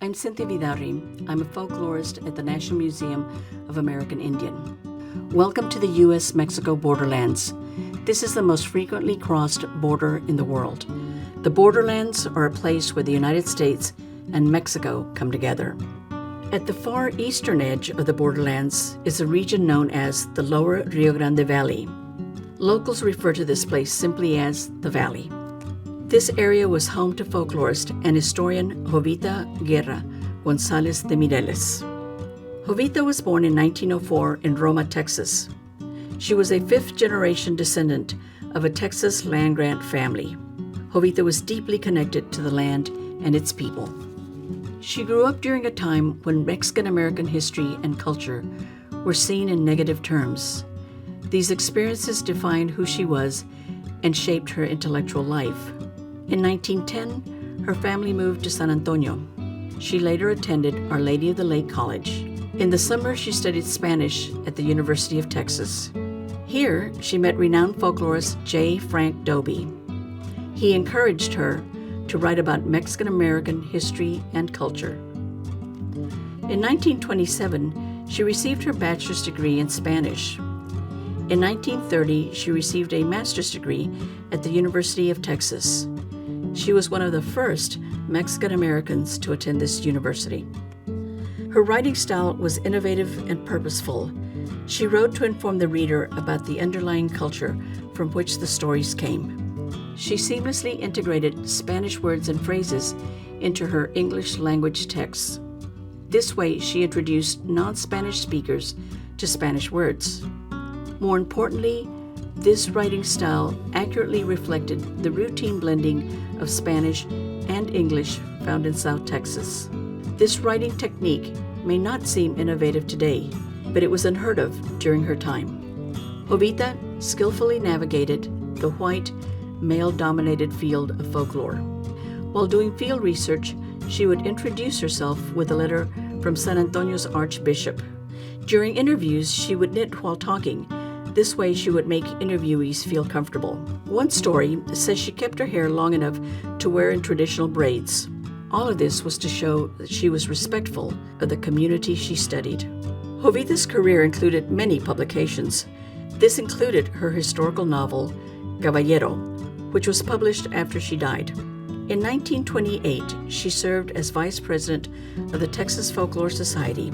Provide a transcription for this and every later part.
I'm Cynthia Vidaurri. I'm a folklorist at the National Museum of American Indian. Welcome to the U.S.-Mexico borderlands. This is the most frequently crossed border in the world. The borderlands are a place where the United States and Mexico come together. At the far eastern edge of the borderlands is a region known as the Lower Rio Grande Valley. Locals refer to this place simply as the Valley. This area was home to folklorist and historian Jovita González de Mireles. Jovita was born in 1904 in Roma, Texas. She was a fifth-generation descendant of a Texas land-grant family. Jovita was deeply connected to the land and its people. She grew up during a time when Mexican-American history and culture were seen in negative terms. These experiences defined who she was and shaped her intellectual life. In 1910, her family moved to San Antonio. She later attended Our Lady of the Lake College. In the summer, she studied Spanish at the University of Texas. Here, she met renowned folklorist J. Frank Dobie. He encouraged her to write about Mexican-American history and culture. In 1927, she received her bachelor's degree in Spanish. In 1930, she received a master's degree at the University of Texas. She was one of the first Mexican Americans to attend this university. Her writing style was innovative and purposeful. She wrote to inform the reader about the underlying culture from which the stories came. She seamlessly integrated Spanish words and phrases into her English language texts. This way, she introduced non-Spanish speakers to Spanish words. More importantly, this writing style accurately reflected the routine blending of Spanish and English found in South Texas. This writing technique may not seem innovative today, but it was unheard of during her time. Jovita skillfully navigated the white, male-dominated field of folklore. While doing field research, she would introduce herself with a letter from San Antonio's Archbishop. During interviews, she would knit while talking. This way, she would make interviewees feel comfortable. One story says she kept her hair long enough to wear in traditional braids. All of this was to show that she was respectful of the community she studied. Jovita's career included many publications. This included her historical novel, Caballero, which was published after she died. In 1928, she served as vice president of the Texas Folklore Society.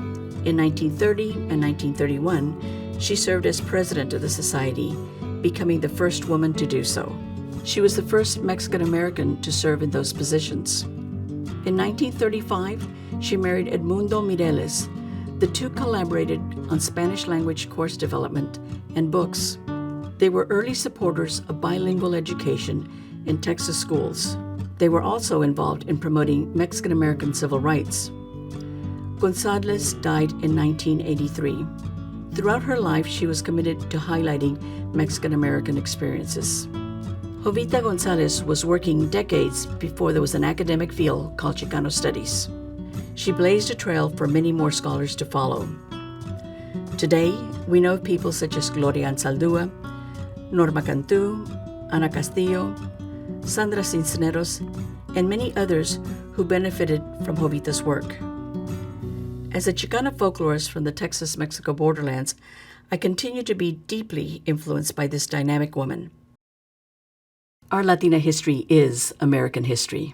In 1930 and 1931, she served as president of the society, becoming the first woman to do so. She was the first Mexican-American to serve in those positions. In 1935, she married Edmundo Mireles. The two collaborated on Spanish-language course development and books. They were early supporters of bilingual education in Texas schools. They were also involved in promoting Mexican-American civil rights. González died in 1983. Throughout her life, she was committed to highlighting Mexican-American experiences. Jovita González was working decades before there was an academic field called Chicano Studies. She blazed a trail for many more scholars to follow. Today, we know of people such as Gloria Anzaldúa, Norma Cantú, Ana Castillo, Sandra Cisneros, and many others who benefited from Jovita's work. As a Chicana folklorist from the Texas-Mexico borderlands, I continue to be deeply influenced by this dynamic woman. Our Latina history is American history.